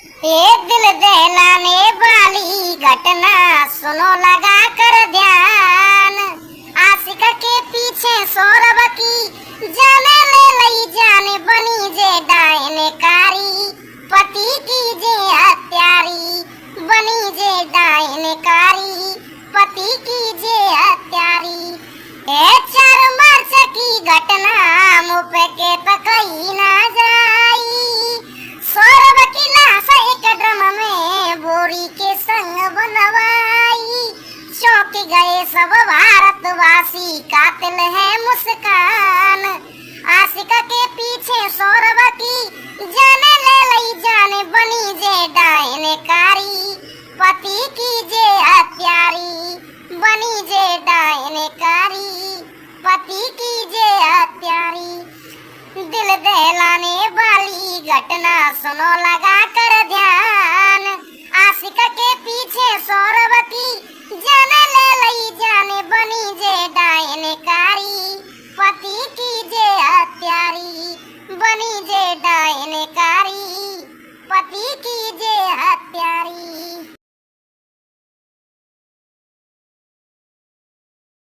ये दिल दहलाने वाली घटना सुनो लगा कर ध्यान। आशिक के पीछे सौरभ की जाने ले लई जाने बनी जे डायनेकारी। पति की जे हत्यारी बनी जे डायनेकारी। पति की जे हत्यारी। ए 4 मार्च की घटना मुँह पे के तकई ना जाई। सौरभ की लाश एक ड्रम में बोरी के संग बनवाई। चौंक गए सब भारतवासी, कातिल है मुस्कान। आशिक के पीछे सौरभ की जाने ले लई जाने बनी जे डायनेकारी। पति की जे हत्यारी बनी जे डायनेकारी। पति की जे हत्यारी। दिल दहलाने वाली घटना सुनो लगा